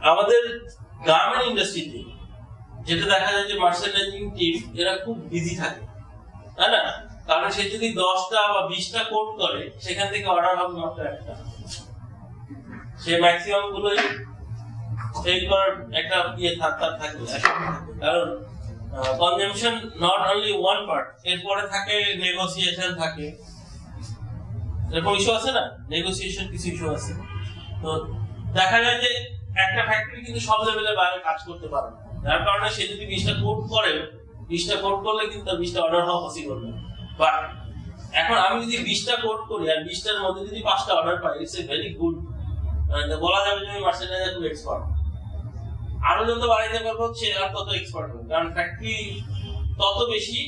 আমাদের গার্মেন্ট ইন্ডাস্ট্রিতে যেটা দেখা যায় যে মার্চেন্ডাইজিং টিম এরা খুব বিজি থাকে, তাই না? কারণ সে যদি 10টা বা 20টা কোড করে সেখান থেকে অর্ডার হবে মাত্র একটা, সে ম্যাক্সিমাম গুলোই সেল করার একটা থাকে। কারণ consumption not only one part, এরপরে থাকে নেগোসিয়েশন, থাকে এরকম ইস্যু আছে না, নেগোসিয়েশন কিছু ইস্যু আছে। তো দেখা যায় যে একটা ফ্যাক্টরি কিন্তু সব লেভেলে বাইরে কাজ করতে পারে না, যার কারণে সে যদি 20টা কোড করে, 20টা কোড করলে কিন্তু তার 20টা অর্ডার হওয়া পসিবল না। বাট এখন আমি যদি 20টা কোড করি আর 20টার মধ্যে যদি 5টা order pi, it's a very good, মানে বলা যাবে যে আমি মার্চেন্ডাইজার খুব এক্সপার্ট। আরো যত বাড়াইতে পারবো সে আর তত এক্সপার্ট হবে, কারণ ফ্যাক্টরি তত বেশি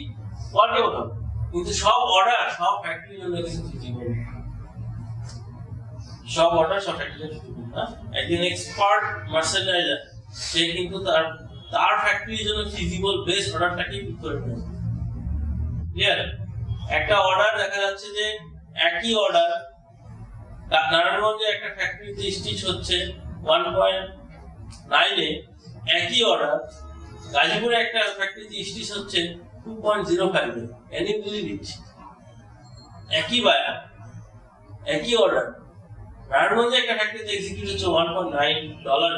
ওয়ার্কেবল হবে। কিন্তু সব অর্ডার সব ফ্যাক্টরির জন্য কিছু ফিজিবল, সব অর্ডার সব ফ্যাক্টরির জন্য ফিজিবল না। একজন এক্সপার্ট মার্চেন্ডাইজার সে কিন্তু তার ফ্যাক্টরির জন্য ফিজিবল বেস্ট অর্ডারটাকে পিক করে নেবে। ক্লিয়ার? একটা অর্ডার দেখা যাচ্ছে যে একই অর্ডার নারায়ণগঞ্জে একটা ফ্যাক্টরিতে স্টিচ হচ্ছে 1.9 এ, একই অর্ডার গাজীপুরে একটা ফ্যাক্টরিতে স্টিচ হচ্ছে 2.05 এ। Any believe it? একই বায়ার, একই অর্ডার, নারায়ণগঞ্জে একটা ফ্যাক্টরিতে এক্সিকিউট হচ্ছে $1.9,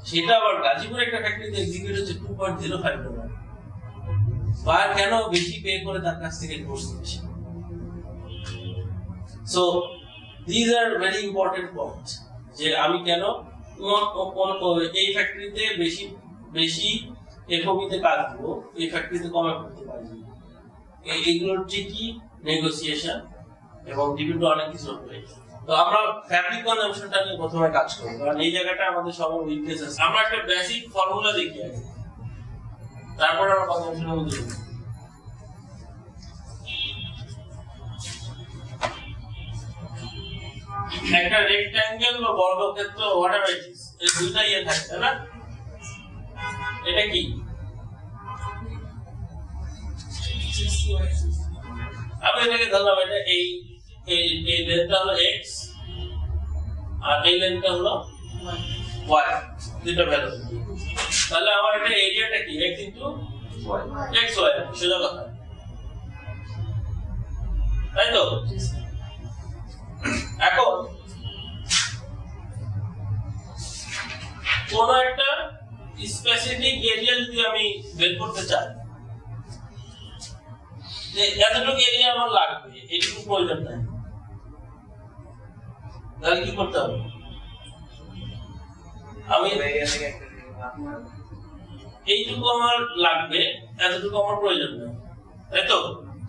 সেটা আবার গাজীপুরে একটা ফ্যাক্টরিতে এক্সিকিউট হচ্ছে $2.05। বায়ার কেন বেশি পে করে তার কাছ থেকে কোর্স নিচ্ছে? So these are very important points, যে আমি কেন এই ফ্যাক্টরিতে বেশি এফওবিতে কাজ দেবো, এই ফ্যাক্টরিতে কমে করতে পারি। এইগুলোর ঠিকই নেগোসিয়েশন এবং ডিপেন্ড অনেক কিছু উপরে। তো আমরা ফ্যাব্রিক কনজাম্পশনটা নিয়ে প্রথমে কাজ করব, কারণ এই জায়গাটা আমাদের সবার উইকনেস আছে। আমরা একটা বেসিক ফর্মুলা দেখি আগে, তারপর আমরা কনজাম্পশনের মধ্যে যাব। একটা রেক্ট্যাঙ্গেল বা বর্গক্ষেত্র হোয়াটএভার ইট ইজ, এই দুইটা ইয়ে থাকে, তাই না? এটা কি? আমি এটাকে ধরলাম এটা এই লেন্থটা হলো x আর এই লেন্থটা হলো y, দুটো ভ্যালু। তাহলে আমার এটা এরিয়াটা কি? x ইনটু y, xy, সোজা কথা, তাই তো? এখন কোন একটা স্পেসিফিক এরিয়া যদি আমি বের করতে চাই, যে এতটুকু এরিয়া আমার লাগবে, এইটুকু প্রয়োজন নাই, তাহলে কি করতে হবে? আমি এইটুকু আমার লাগবে, এতটুকু আমার প্রয়োজন নেই, তাই তো?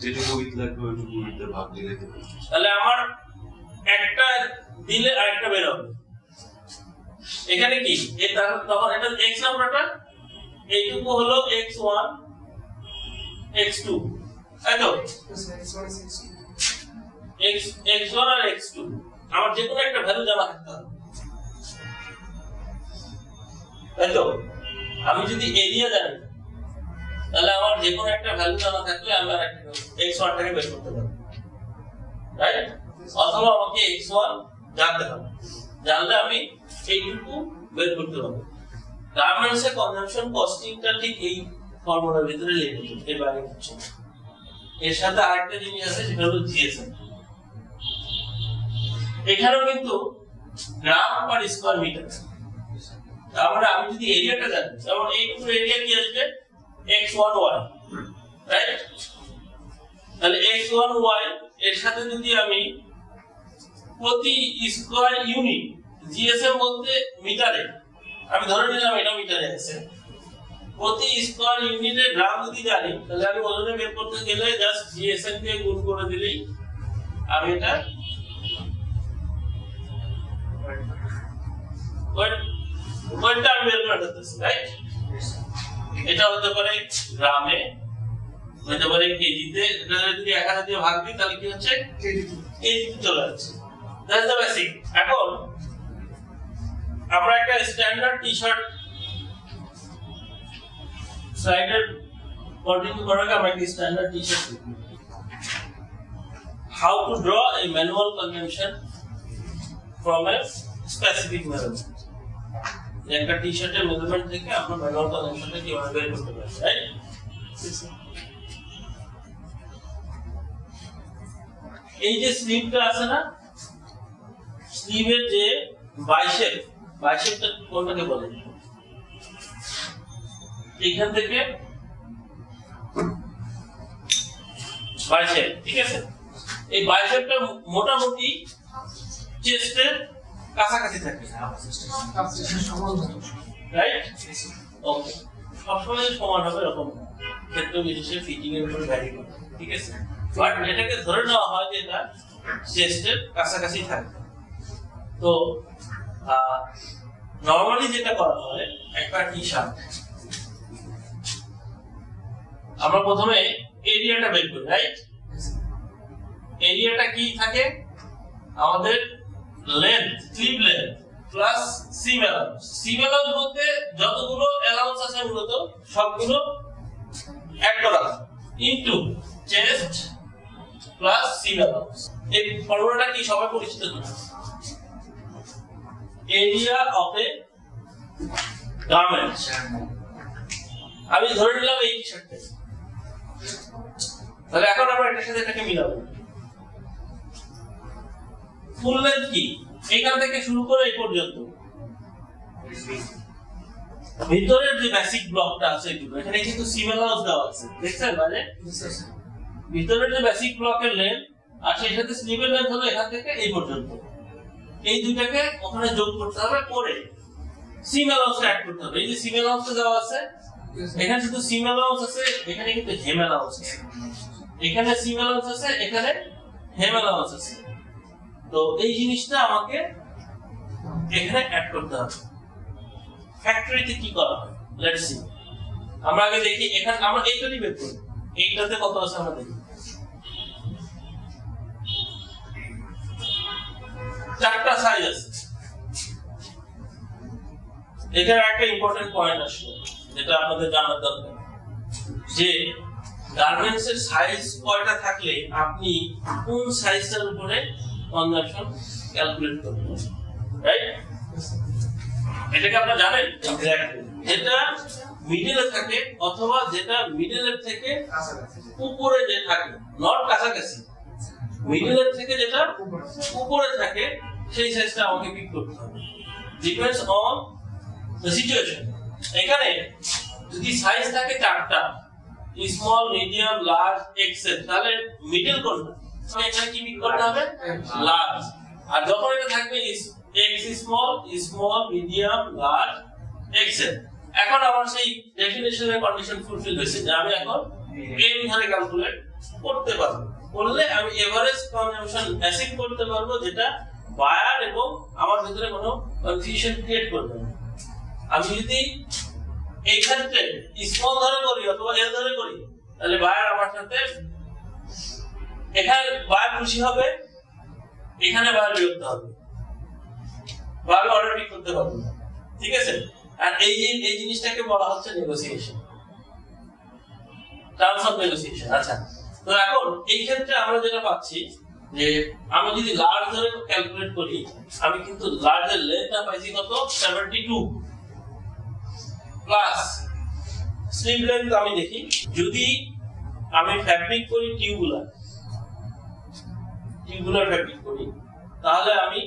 যেটুকু উইথ লাগবে ওইটুকু উইথে ভাগ দিলে তাহলে আমার একটা দিলে আরেকটা বের হবে। এখানে কি তখন এটা x নাম্বারটা এইটুকু হলো x1 x2, তাই তো? x1 আর x2 আমার যে কোনো একটা ভ্যালু জানা থাকতে হবে, তাই তো? আমি যদি এরিয়া জানি তাহলে আমার যে কোনো একটা ভ্যালু জানা থাকলে আমি আরেকটা x1 টাকে বের করতে পারবো, রাইট? অথবা আমাকে x1 জানতে হবে, জানলে আমি এইটুকু বের করতে পারবো। গার্মেন্টসে কনজাম্পশন কস্টিংটা ঠিক এই ফর্মুলার ভিতরে লিখে, এর বাইরে কিছু না। এর সাথে আরেকটা জিনিস আছে, সেটা হলো জিএসএম। এখানেও কিন্তু গ্রাম পার স্কয়ার মিটার। তার মানে আমি যদি এরিয়াটা জানি, যেমন এইটুকু এরিয়া কি আসবে? x1y, right? তাহলে x1y এর সাথে যদি আমি প্রতি স্কয়ার ইউনিট, জিএসএম বলতে মিটারে, আমি ধরে নিলাম এটা মিটারে আছে, প্রতি স্কয়ার ইউনিটের গ্রাম যদি জানি, তাহলে আমি ওজনে বের করতে গেলে জাস্ট জিএসএম কে গুণ করে দিলেই আমি এটা ওয়েটটা আমি বের করে দিতেছি, রাইট? এটা হতে পারে গ্রামে, হতে পারে কেজিতে। এটা যদি 1000 দিয়ে ভাগ দিই তাহলে কি হচ্ছে? কেজিতে চলে যাচ্ছে। That's the basic. এখন আমরা একটা স্ট্যান্ডার্ড টি-শার্ট স্লাইডার কন্টিনিউ করার আগে আমরা একটা স্ট্যান্ডার্ড টি-শার্ট দেখব। How to draw a manual consumption from a specific measurement. একটা টি-শার্টের মেজারমেন্ট থেকে আপনার ম্যানুয়াল কনজাম্পশনটা কিভাবে বের করতে পারেন, রাইট? এই যে স্লিভটা আছে না, স্লিভের যে বাইসেপটা কোনটাকে বলে? এইখান থেকে বাইসেপ, ঠিক আছে? এই বাইসেপটা মোটামুটি চেস্টের কাছাকাছি থাকে, রাইট? ওকে, সবসময় সমান হবে এরকম ক্ষেত্র বিশেষে ফিটিং এর উপর ভ্যারি করে, ঠিক আছে? বাট এটাকে ধরে নেওয়া হয় যে এটা চেস্টের কাছাকাছি থাকে। তো নরমালি যেটা করা হয়, একটা টি-শার্ট আমরা প্রথমে এরিয়াটা বের করি, রাইট? এরিয়াটা কি থাকে আমাদের? লেন্থ, স্লিভ লেন্থ প্লাস সিম অ্যালাউন্স। সিম অ্যালাউন্স বলতে যতগুলো অ্যালাউন্স আছে মূলত সবগুলো অ্যাড করা ইনটু চেস্ট প্লাস সিম অ্যালাউন্স। এই ফর্মুলাটা কি সবাই পরিচিত কিনা? Area of A garment. আমি ধরে নিলাম এই টি-শার্টটা, তাহলে এখন আমরা এটার সাথে এটাকে মিলাবো। ফুল লেন্থ কি? এখান থেকে শুরু করে এই পর্যন্ত ভিতরের যে বেসিক ব্লকটা আছে এখানে কিন্তু সিম অ্যালাউন্স দেওয়া আছে, দেখছেন? মানে ভিতরের যে বেসিক ব্লকের লেন্থ আর সেই সাথে স্লিভের লেন্থ হলো এখান থেকে এই পর্যন্ত। এই দুইটাকে ওখানে যোগ করতে হবে, করে সিম অ্যালাউন্স অ্যাড করতে হবে। এই যে সিম অ্যালাউন্স দেওয়া আছে, এখানে শুধু সিম অ্যালাউন্স আছে, এখানে কিন্তু হেম অ্যালাউন্স আছে। এখানে সিম অ্যালাউন্স আছে, এখানে হেম অ্যালাউন্স আছে। তো এই জিনিসটা আমাকে এখানে অ্যাড করতে হবে। ফ্যাক্টরিতে কি করা হয় লেটস সি। আমরা আগে দেখি, এখানে আমরা এইটাই বের করি, এইটাতে কত আছে আমরা দেখি। চারটা সাইজ আছে। এখানে একটা ইম্পর্টেন্ট পয়েন্ট আসলো যেটা আপনাদের জানার দরকার, যে গার্মেন্টস এর সাইজ কয়টা থাকলে আপনি কোন সাইজটার উপরে কনজাম্পশন ক্যালকুলেট করবেন, রাইট? এটাকে আপনারা জানেন এক্স্যাক্টলি। যেটা মিডলে থাকে অথবা যেটা মিডলের থেকে উপরে যে থাকে, নট কাছাকাছি, মিডলের থেকে যেটা উপরে থাকে সেই সাইজটা আমাকে পিক করতে হবে। Depends on the situation. এখানে যদি সাইজ থাকে চারটা, স্মল, মিডিয়াম, লার্জ, এক্সেল, তাহলে মিডল কোনটা? এখানে কি পিক করতে হবে? লার্জ। আর যখন এটা থাকবে X small, small, medium, large, XL, এখন আমার সেই ডেফিনিশনের কন্ডিশন ফুলফিল হয়েছে যে আমি এখন এম ধরে ক্যালকুলেট করতে পারবো। করলে আমি এভারেজ কনজাম্পশন অ্যাচিভ করতে পারবো, যেটা বায়ার এবং আমার ভিতরে কোনো কনফিউশন ক্রিয়েট করবে না। আমি যদি এই ক্ষেত্রে স্মল ধরে করি অথবা এল ধরে করি, তাহলে বায়ার আমার সাথে, এখানে বায়ার খুশি হবে, এখানে বায়ার বিরক্ত হবে, বায়ার অর্ডার পিক করতে পারবে না, ঠিক আছে? আর এই জিনিসটাকে বলা হচ্ছে নেগোসিয়েশন, টার্মস অফ নেগোসিয়েশন। আচ্ছা, তো এখন এই ক্ষেত্রে আমরা যেটা পাচ্ছি যে আমি যদি লার্জ ধরে ক্যালকুলেট করি, আমি কিন্তু লার্জের লেন্থটা পাইছি কত? 72 প্লাস স্লিভ লেন্থ। আমি দেখি যদি আমি ফ্যাব্রিক করি টিউবুলার ফ্যাব্রিক করি, তাহলে আমি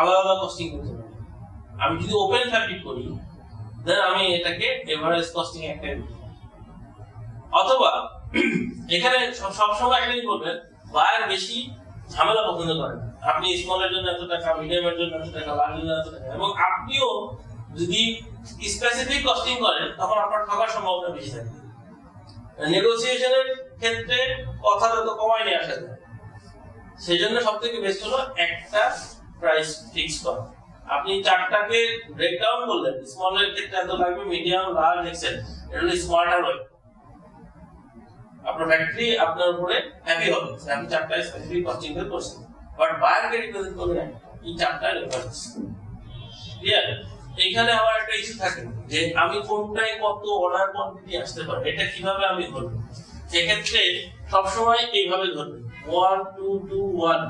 আলাদা কস্টিং করতে পারি। আমি যদি ওপেন ফ্যাব্রিক করি, দেন আমি এটাকে এভারেজ কস্টিং একটা দিই। অথবা এখানে সবসময় একটাই বলবেন, বায়ার বেশি ঝামেলা পছন্দ করেন। আপনি স্মলের জন্য এত টাকা, মিডিয়ামের জন্য এত টাকা, লার্জের জন্য এত টাকা, এবং আপনিও যদি স্পেসিফিক কস্টিং করেন তখন আপনার ঠকার সম্ভাবনা বেশি থাকে। নেগোসিয়েশনের ক্ষেত্রে কথাটা তো কমায় নিয়ে আসা যায়। সেই জন্য সব থেকে বেস্ট হলো একটা প্রাইস ফিক্স করা। আপনি চারটাকে ব্রেকডাউন করলেন, স্মলের ক্ষেত্রে এত লাগবে, মিডিয়াম, লার্জ, এক্সেল, এটা হলো স্মার্টার ওয়ে। আপনার ফ্যাক্টরি আপনার উপরে হ্যাপি হবে, আপনি চারটা স্পেসিফিক কস্টিং বের করছেন। বাট বায়ারকে রিপ্রেজেন্ট করবেন এই চারটা রেফারেন্স। ক্লিয়ার? এইখানে আমার একটা ইস্যু থাকে যে আমি কোনটায় কত অর্ডার কোয়ান্টিটি আসতে পারে, এটা কিভাবে আমি ধরবো? সেক্ষেত্রে সবসময় এইভাবে ধরবেন 1 2 2 1,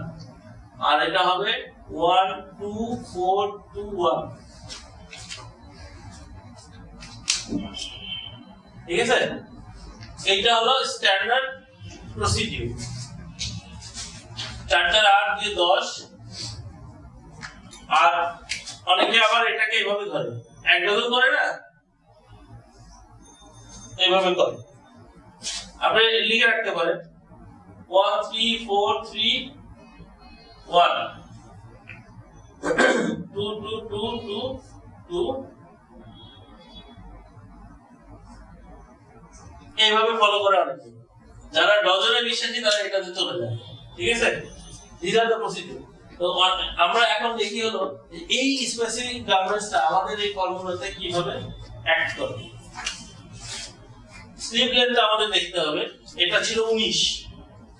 আর এটা হবে 1 2 4 2 1। ঠিক আছে, এইটা হলো স্ট্যান্ডার্ড প্রসিডিউর। 4 আর 2 10। আর অনেকে আবার এটাকে এইভাবে ধরে, এক ডজন করে না, এইভাবে করে। আপনি লিখে রাখতে পারেন 1 3 4 3 1 2 2 2 2 2 এইভাবে ফলো করে অনেকে। যারা ডজনে বিশ্বাসী তারা এটাতে চলে যায়। ঠিক আছে, these are the procedure। তো আমরা এখন দেখি হলো এই স্পেসিফিক গার্মেন্টসটা আমাদের এই ফর্মুলাতে কিভাবে অ্যাক্ট করে। স্লিভ লেন্থ আমাদের দেখতে হবে, এটা ছিল 19।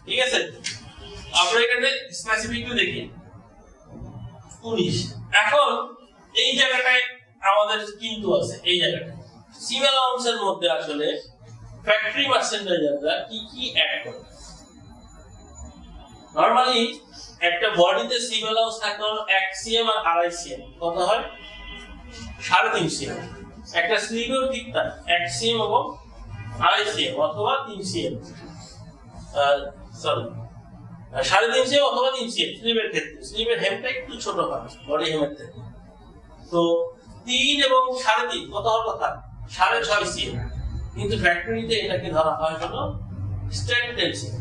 ঠিক আছে, আমরা এখানে স্পেসিফিকলি দেখি 19। এখন এই জায়গাটায় আমাদের কিন্তু আছে, এই জায়গাটা সিম অ্যালাউন্সের মধ্যে আসলে ফ্যাক্টরি মার্চেন্ডাইজাররা কি কি অ্যাড করে। নরমালি একটা বডিতে সিম অ্যালাউন্স থাকে 1 সিএম আর 2.5 সিএম, কত হয় 3.5 সিএম। একটা স্লিভেও ঠিক তাই, 1 সিএম এবং 2.5 সিএম অথবা 3 সিএম, সরি 3.5 সিএম অথবা 3 সিএম স্লিভের ক্ষেত্রে। স্লিভের হেমটা একটু ছোট হয় বডি হেমের থেকে। তো 3 এবং 3.5 কত হওয়ার কথা 6.5 সিএম, কিন্তু ফ্যাক্টরিতে এটাকে ধরা হয় হলো স্ট্রেট টেন্সিং।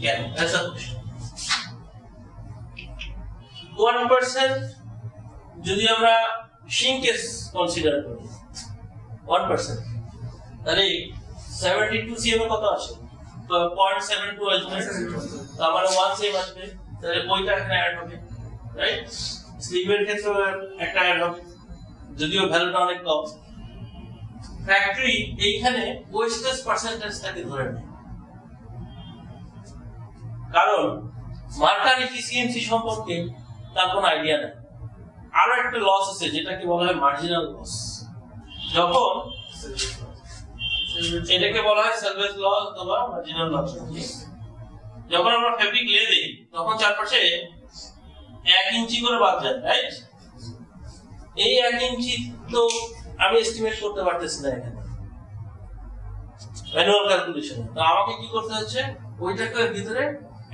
কেন? That's a question. 1% যদি আমরা শিঙ্কেজ কনসিডার করি 1%, তাহলে 72 সিএম কত আসে? তো 0.72 আসবে, তার মানে 1 সিএম আসবে, তাহলে ওইটা এখানে অ্যাড হবে, রাইট? স্লিভের ক্ষেত্রে একটা অ্যাড হবে, যদিও ভ্যালুটা অনেক কম। ফ্যাক্টরি এইখানে ওয়েস্টেজ পার্সেন্টেজটাকে ধরে নেয়, কারণ মার্কার এফিসিয়েন্সি সম্পর্কে তার কোনো আইডিয়া নেই। আরো একটা লস আছে যেটাকে বলা হয় মার্জিনাল লস। যখন এটাকে বলা হয় সেলভেজ লস অথবা মার্জিনাল লস। যখন আমরা ফেব্রিক লে দেই তখন চারপাশে 1 ইঞ্চি করে বাদ যায়, রাইট? এই 1 ইঞ্চি তো আমি এস্টিমেট করতে পারতেছি না এখানে ম্যানুয়াল ক্যালকুলেশন। তো আমাকে কি করতে হচ্ছে, ওইটাকে ভিতরে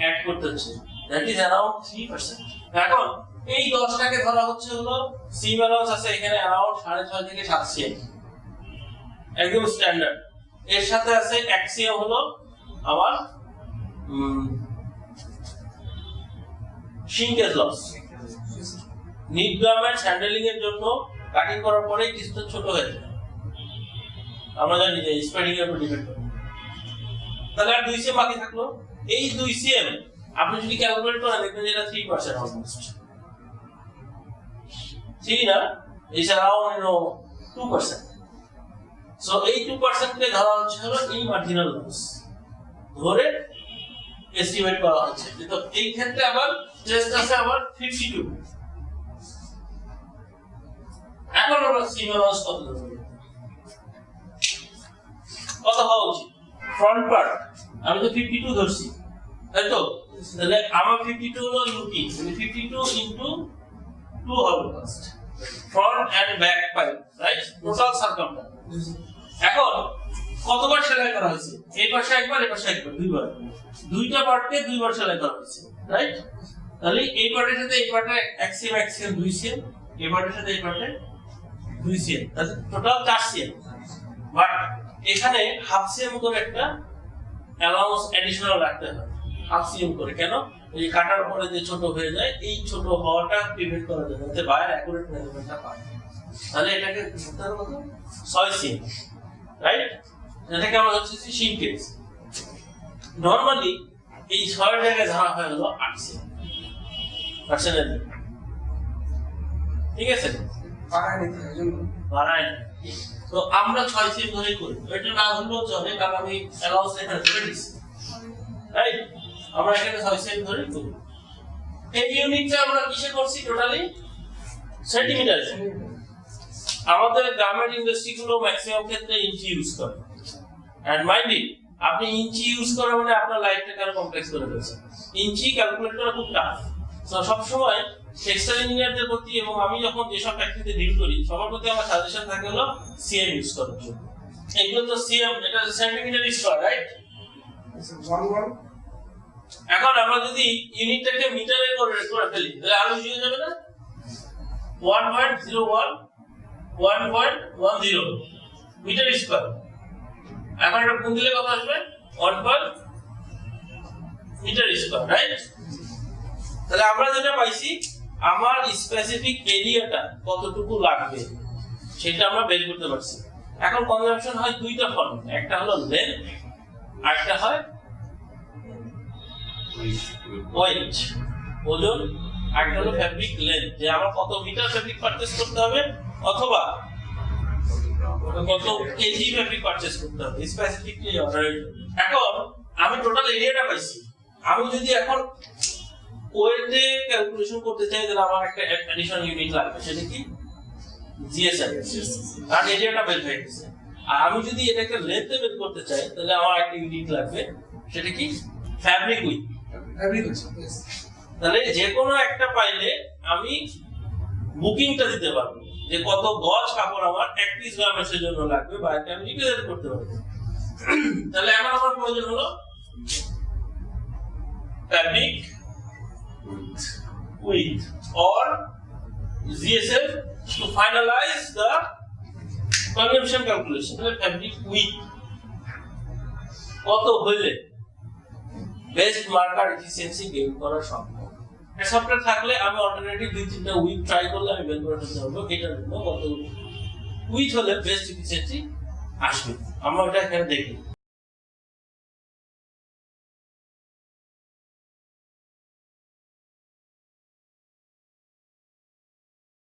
অ্যাড করতে হচ্ছে, দ্যাট ইজ अराउंड 3%। এখন এই 10টাকে ধরা হচ্ছে হলো সিম অ্যালাউন্স আছে এখানে अराउंड 6.5 থেকে 7 সিএম, একদম স্ট্যান্ডার্ড। এর সাথে আছে 1 সিএম হলো আমার শিঙ্কেজ লস। নিট গার্মেন্টস হ্যান্ডলিং এর জন্য কাটিং করার পরে কিছুটা ছোট হয়ে যায়, আমরা জানি যে স্প্রেডিং এর উপর ডিপেন্ড করে। তাহলে আর 2 সিএম বাকি থাকলো। এই 2 সিএম আপনি যদি ক্যালকুলেট করেন দেখবেন যে এটা 3% অলমোস্ট। ঠিক না? Is around 2%। সো এই 2% কে ধরা হচ্ছে হলো এই মার্জিনাল লস ধরে এস্টিমেট করা হচ্ছে। তো এই ক্ষেত্রে আবার টেস্ট আছে আবার 52। এখন আমরা সিম অ্যালাউন্স কত হওয়া উচিত? ফ্রন্ট পার্ট আমি তো 52 ধরছি, তাই তো? তাহলে আমার 52 হলো লুকিং, 52 ইনটু 2 হবে first, front end back pipe, right? Total circumference. এখন কতবার সেলাই করা হয়েছে? এই পাশে একবার, এই পাশে একবার, দুইবার। দুইটা পার্টকে দুইবার সেলাই করা হয়েছে, রাইট? তাহলে এই পার্টের সাথে এই পার্টে 1 সিএম 1 সিএম 2 সিএম, এই পার্টের সাথে এই পার্টে 2 সিএম, তাহলে টোটাল 4 সিএম। বাট এখানে হাফ সিএম করে একটা অ্যালাউন্স এডিশনাল রাখতে হয়, হাফ সিএম করে। কেন? এই কাটার পরে যে ছোট হয়ে যায়, এই ছোট হওয়াটা প্রিভেন্ট করা যায় যাতে বায়ার অ্যাকুরেট মেজারমেন্টটা পায়। তাহলে এটাকে ধরতে হবে কত? 6 সিএম, রাইট? এটাকে আমরা হচ্ছে শিঙ্কেজ। নরমালি এই 6 জায়গায় ধরা হয় হলো 8 সিএম পার্সেন্টেজ। ঠিক আছে, বাড়ায় না। তো আমরা 6 সিএম ধরেই করি, এটা না হলেও চলে, কারণ আমি অ্যালাউন্স এখানে ধরে দিচ্ছি, রাইট? আমরা এখানে 6 সিএম ধরেই করি। এই ইউনিটটা আমরা কিসে করছি? টোটালি সেন্টিমিটারে। আমাদের গার্মেন্ট ইন্ডাস্ট্রি গুলো ম্যাক্সিমাম ক্ষেত্রে ইঞ্চি ইউজ করে। এন্ড মাইন্ড ইট, আপনি ইঞ্চি ইউজ করা মানে আপনার লাইফটাকে আরো কমপ্লেক্স করে ফেলছেন। ইঞ্চি ক্যালকুলেট করা খুব টাফ। সো সব সময় টেক্সটাইল ইঞ্জিনিয়ারদের প্রতি এবং আমি যখন যেসব ফ্যাক্টরিতে ডিল করি সবার প্রতি আমার সাজেশন থাকে হলো সিএম ইউজ করার জন্য। এইগুলো তো সিএম, এটা সেন্টিমিটার স্কয়ার, রাইট? এখন আমরা যদি ইউনিটটাকে মিটারে করে ফেলি তাহলে আরো ইজি হয়ে যাবে না? 1.01 1.10 মিটার স্কয়ার। এখন এটা গুণ দিলে কত আসবে? 1 মিটার স্কয়ার, রাইট? তাহলে আমরা যেটা পাইছি আমার স্পেসিফিক এরিয়াটা কতটুকু লাগবে সেটা আমরা বের করতে পারছি। এখন কনজাম্পশন হয় দুইটা ফর্মে, একটা হলো লেন্থ আর একটা হয় ওয়েট, ওজন, আর একটা হলো ফ্যাব্রিক লেন্থ, যে আমার কত মিটার ফ্যাব্রিক পারচেজ করতে হবে অথবা কত কেজি ফ্যাব্রিক পারচেজ করতে হবে স্পেসিফিকলি অর্ডারের। এখন আমি টোটাল এরিয়াটা পাইছি, আমি যদি এখন ওয়েটে ক্যালকুলেশন করতে চাই তাহলে আমার একটা অ্যাডিশনাল ইউনিট লাগবে, সেটা কি? জিএসএম, আর এরিয়াটা বের হয়ে গেছে। আর আমি যদি এটাকে লেন্থে বের করতে চাই তাহলে আমার একটা ইউনিট লাগবে, সেটা কি? Fabric with. তাহলে যে কোনো একটা পাইলে আমি বুকিংটা দিতে পারবো যে কত গজ কাপড় আমার এক পিস গার্মেন্টসের জন্য লাগবে, বা এটা আমি রিপ্রেজেন্ট করতে পারবো। তাহলে এখন আমার প্রয়োজন হলো fabric width or GSF to finalize the consumption calculation. Fabric width কত হইলে বেস্ট মার্কার এফিসিয়েন্সি গেইন করা সম্ভব। এই সফটওয়্যার থাকলে আমি অল্টারনেটিভ দুই তিনটা উইথ ট্রাই করলে আমি বের করে ফেলতে পারবো এটার জন্য কত উইথ হলে বেস্ট এফিসিয়েন্সি আসবে। আমরা ওটা এখানে দেখি।